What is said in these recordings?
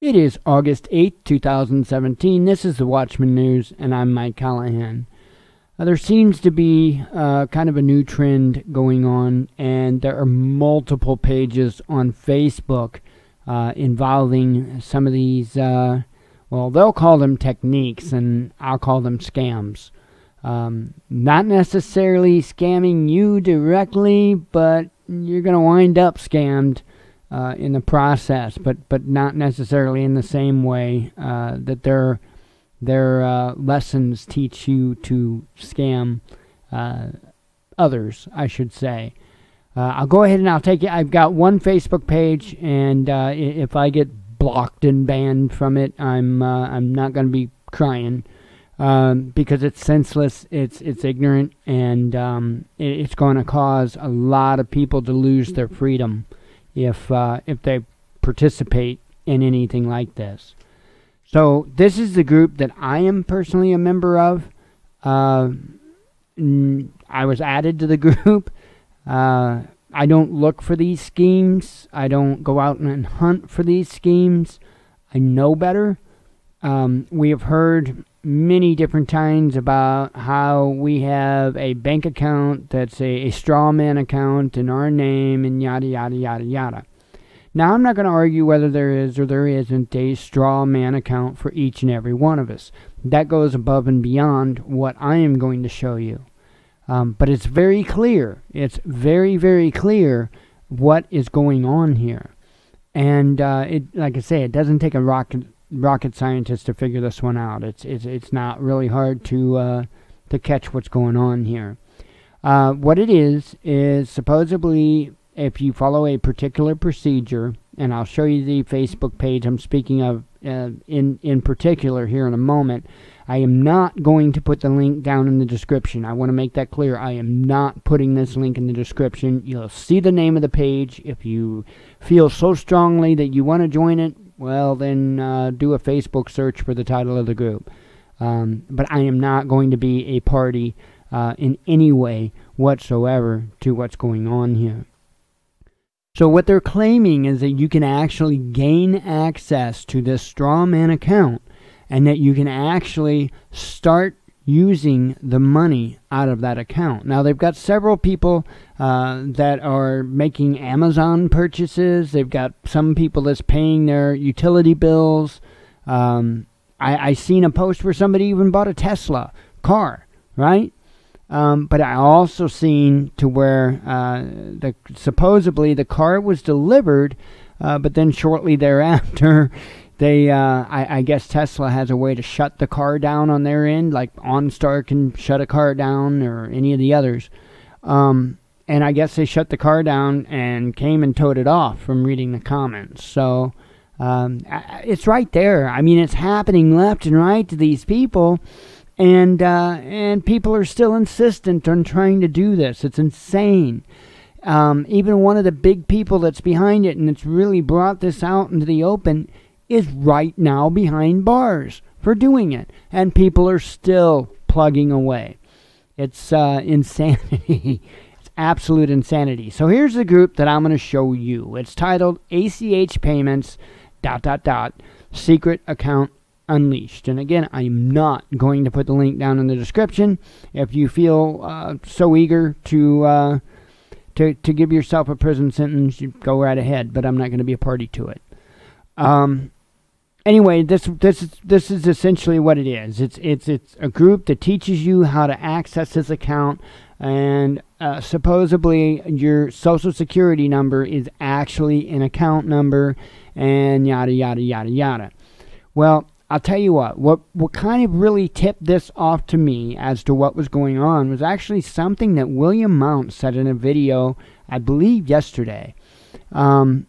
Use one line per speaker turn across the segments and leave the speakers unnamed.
It is August 8th, 2017. This is the Watchman News, and I'm Mike Callahan. There seems to be kind of a new trend going on, and there are multiple pages on Facebook involving some of these, well, they'll call them techniques, and I'll call them scams. Not necessarily scamming you directly, but you're going to wind up scammed in the process, but not necessarily in the same way that their lessons teach you to scam others, I should say. I'll go ahead and I'll take it. I've got one Facebook page, and if I get blocked and banned from it, I'm not going to be crying because it's senseless, it's ignorant, and it's going to cause a lot of people to lose their freedom if they participate in anything like this. So this is the group that I am personally a member of. I was added to the group. I don't look for these schemes. I don't go out and hunt for these schemes. I know better. We have heard many different times about how we have a bank account that's a Strawman account in our name and yada, yada, yada, yada. Now, I'm not going to argue whether there is or there isn't a Strawman account for each and every one of us. That goes above and beyond what I am going to show you. But it's very clear. It's very, very clear what is going on here. And like I say, it doesn't take a rocket scientist to figure this one out. It's not really hard to catch what's going on here. What it is supposedly, if you follow a particular procedure, and I'll show you the Facebook page I'm speaking of in particular here in a moment. I am not going to put the link down in the description. I want to make that clear. I am not putting this link in the description. You'll see the name of the page. If you feel so strongly that you want to join it, well, then do a Facebook search for the title of the group. But I am not going to be a party in any way whatsoever to what's going on here. So what they're claiming is that you can actually gain access to this Strawman account, and that you can actually start using the money out of that account. Now, they've got several people that are making Amazon purchases. They've got some people that's paying their utility bills. I seen a post where somebody even bought a Tesla car, right? But I also seen to where supposedly the car was delivered, but then shortly thereafter, I guess Tesla has a way to shut the car down on their end, like OnStar can shut a car down or any of the others. And I guess they shut the car down and came and towed it off from reading the comments. So it's right there. I mean, it's happening left and right to these people. And people are still insistent on trying to do this. It's insane. Even one of the big people that's behind it and that's really brought this out into the open is right now behind bars for doing it. And people are still plugging away. It's insanity. It's absolute insanity. So here's the group that I'm going to show you. It's titled ACH Payments ... Secret Account Unleashed. And again, I'm not going to put the link down in the description. If you feel so eager to give yourself a prison sentence, you go right ahead. But I'm not going to be a party to it. Anyway, this is essentially what it is. It's a group that teaches you how to access this account, and supposedly your social security number is actually an account number, and yada yada yada yada. Well, I'll tell you what kind of really tipped this off to me as to what was going on was actually something that William Mount said in a video, I believe yesterday, or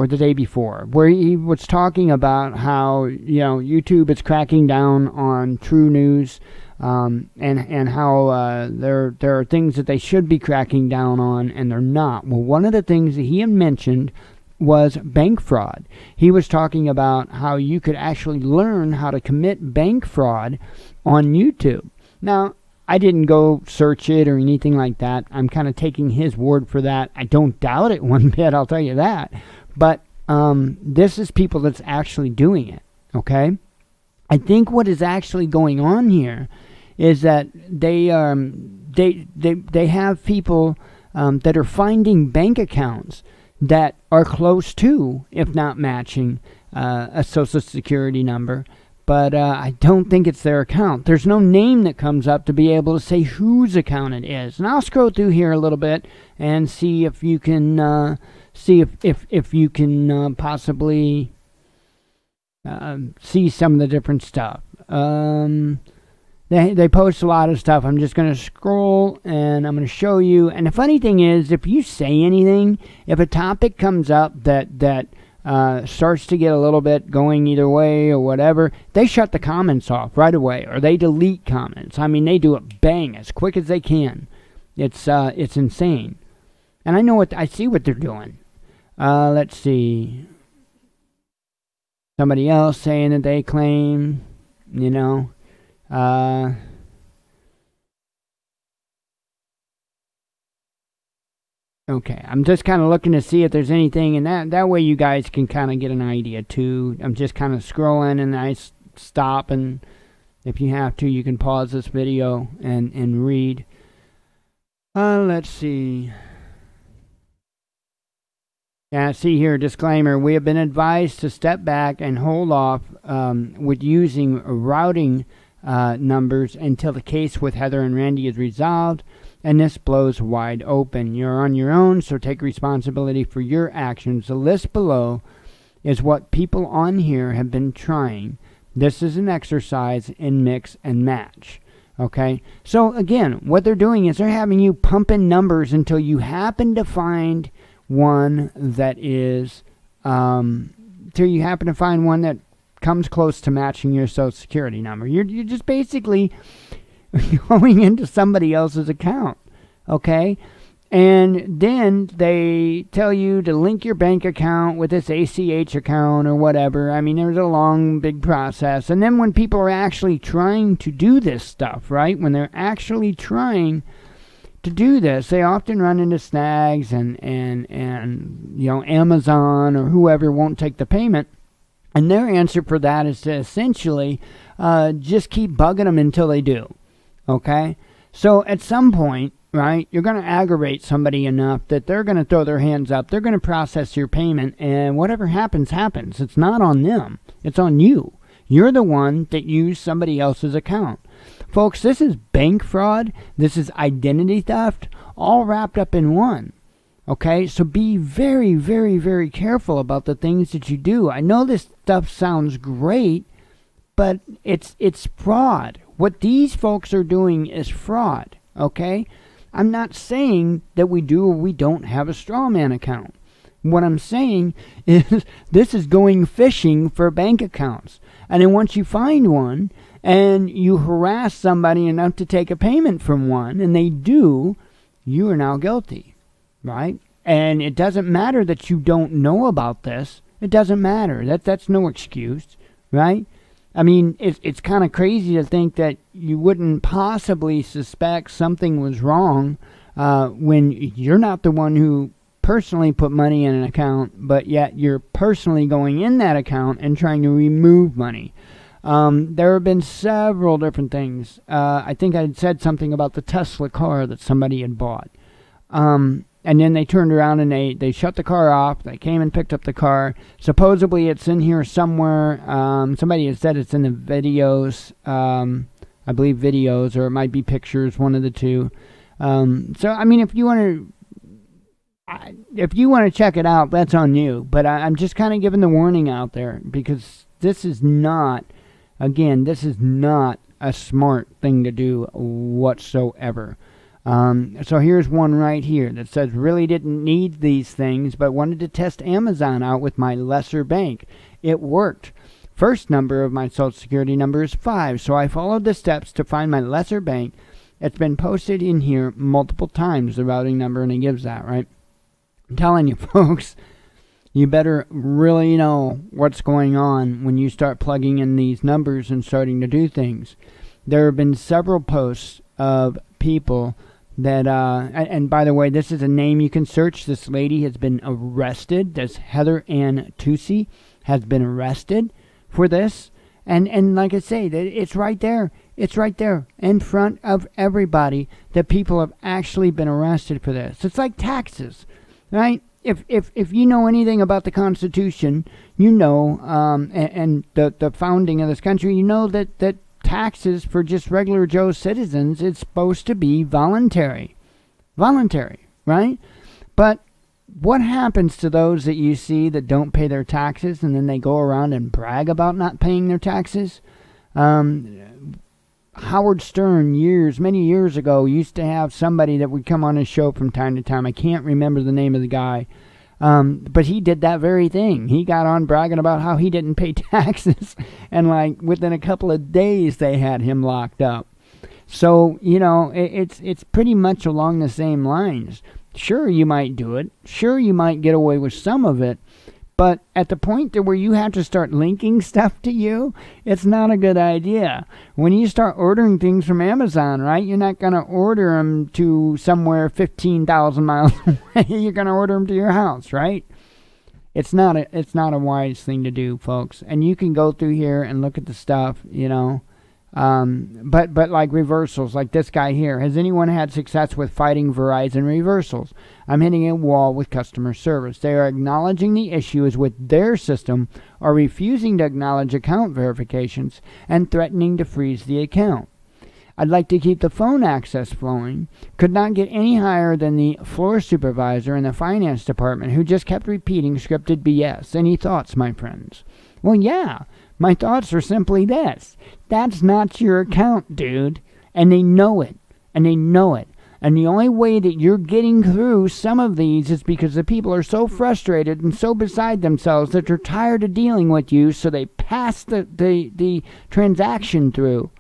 the day before, where he was talking about how, you know, YouTube is cracking down on true news, and how there are things that they should be cracking down on, and they're not. Well, one of the things that he had mentioned was bank fraud. He was talking about how you could actually learn how to commit bank fraud on YouTube. Now, I didn't go search it or anything like that. I'm kind of taking his word for that. I don't doubt it one bit, I'll tell you that. But this is people that's actually doing it, okay? I think what is actually going on here is that they have people that are finding bank accounts that are close to, if not matching, a Social Security number. But I don't think it's their account. There's no name that comes up to be able to say whose account it is. And I'll scroll through here a little bit and see if you can if you can possibly see some of the different stuff. They post a lot of stuff. I'm just going to scroll and I'm going to show you. And the funny thing is, if you say anything, if a topic comes up that starts to get a little bit going either way or whatever, they shut the comments off right away, or they delete comments. I mean, they do it bang as quick as they can. It's insane. And I see what they're doing. Let's see. Somebody else saying that they claim, okay, I'm just kind of looking to see if there's anything, and that way you guys can kind of get an idea too. I'm just kind of scrolling, and I stop, and if you have to, you can pause this video and read. Let's see. Yeah, see here, disclaimer. We have been advised to step back and hold off with using routing numbers until the case with Heather and Randy is resolved, and this blows wide open. You're on your own, so take responsibility for your actions. The list below is what people on here have been trying. This is an exercise in mix and match. Okay? So, again, what they're doing is they're having you pump in numbers until you happen to find one that is, till you happen to find one that comes close to matching your Social Security number. You're just basically going into somebody else's account, okay? And then they tell you to link your bank account with this ACH account or whatever. I mean, there's a long, big process. And then when people are actually trying to do this stuff, right? When they're actually trying to do this, they often run into snags, and Amazon or whoever won't take the payment. And their answer for that is to essentially just keep bugging them until they do. Okay? So at some point, right, you're going to aggravate somebody enough that they're going to throw their hands up. They're going to process your payment, and whatever happens, happens. It's not on them. It's on you. You're the one that used somebody else's account. Folks, this is bank fraud. This is identity theft, all wrapped up in one. Okay? So be very, very, very careful about the things that you do. I know this stuff sounds great, but it's fraud. What these folks are doing is fraud. Okay? I'm not saying that we do or we don't have a Strawman account. What I'm saying is this is going fishing for bank accounts. And then once you find one and you harass somebody enough to take a payment from one, and they do, you are now guilty, right? And it doesn't matter that you don't know about this. It doesn't matter. That's no excuse, right? I mean, it's kind of crazy to think that you wouldn't possibly suspect something was wrong when you're not the one who personally put money in an account, but yet you're personally going in that account and trying to remove money. There have been several different things. I think I had said something about the Tesla car that somebody had bought. And then they turned around and they shut the car off. They came and picked up the car. Supposedly it's in here somewhere. Somebody had said it's in the videos. I believe videos, or it might be pictures, one of the two. So, I mean, if you want to check it out, that's on you. But I'm just kind of giving the warning out there, because this is not, again, this is not a smart thing to do whatsoever. So here's one right here that says, really didn't need these things, but wanted to test Amazon out with my lesser bank. It worked. First number of my Social Security number is 5, so I followed the steps to find my lesser bank. It's been posted in here multiple times, the routing number, and it gives that, right? I'm telling you, folks, you better really know what's going on when you start plugging in these numbers and starting to do things. There have been several posts of people that, and by the way, this is a name you can search. This lady has been arrested. This Heather Ann Tucci has been arrested for this. And like I say, it's right there. It's right there in front of everybody that people have actually been arrested for this. It's like taxes, right? If you know anything about the Constitution, you know, and the founding of this country, you know that taxes for just regular Joe citizens, it's supposed to be voluntary. Voluntary, right? But what happens to those that you see that don't pay their taxes and then they go around and brag about not paying their taxes? Howard Stern, many years ago, used to have somebody that would come on his show from time to time. I can't remember the name of the guy. But he did that very thing. He got on bragging about how he didn't pay taxes. And like within a couple of days, they had him locked up. So, you know, it's pretty much along the same lines. Sure, you might do it. Sure, you might get away with some of it. But at the point to where you have to start linking stuff to you, it's not a good idea. When you start ordering things from Amazon, right, you're not going to order them to somewhere 15,000 miles away. You're going to order them to your house, right? It's not a wise thing to do, folks. And you can go through here and look at the stuff, you know. But like reversals, like this guy here. Has anyone had success with fighting Verizon reversals? I'm hitting a wall with customer service. They are acknowledging the issue is with their system or refusing to acknowledge account verifications and threatening to freeze the account. I'd like to keep the phone access flowing. Could not get any higher than the floor supervisor in the finance department who just kept repeating scripted BS. Any thoughts, my friends? Well, yeah. My thoughts are simply this. That's not your account, dude. And they know it. And they know it. And the only way that you're getting through some of these is because the people are so frustrated and so beside themselves that they're tired of dealing with you, so they pass the transaction through.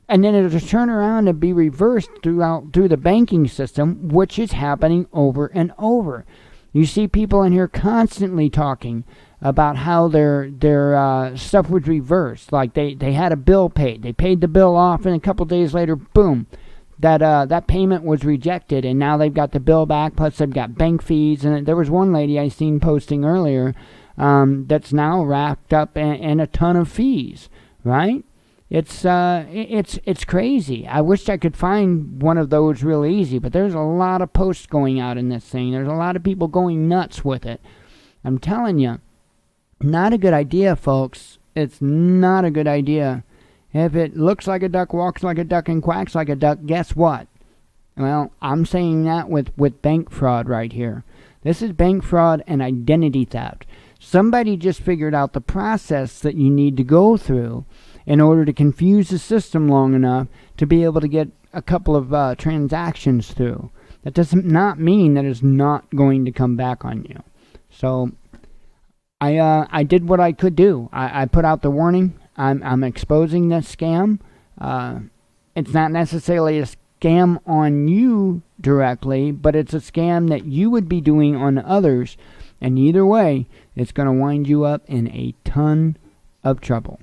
And then it'll turn around and be reversed through the banking system, which is happening over and over. You see people in here constantly talking about how their stuff was reversed. Like they had a bill paid. They paid the bill off, and a couple days later, boom, that payment was rejected, and now they've got the bill back, plus they've got bank fees. And there was one lady I seen posting earlier that's now racked up in a ton of fees, right? It's crazy. I wish I could find one of those real easy, but there's a lot of posts going out in this thing. There's a lot of people going nuts with it. I'm telling you. Not a good idea, folks. It's not a good idea. If it looks like a duck, walks like a duck, and quacks like a duck, guess what? Well, I'm saying that with bank fraud right here. This is bank fraud and identity theft. Somebody just figured out the process that you need to go through in order to confuse the system long enough to be able to get a couple of transactions through. That does not mean that it's not going to come back on you. So I did what I could do. I put out the warning. I'm exposing this scam. It's not necessarily a scam on you directly, but it's a scam that you would be doing on others. And either way, it's going to wind you up in a ton of trouble.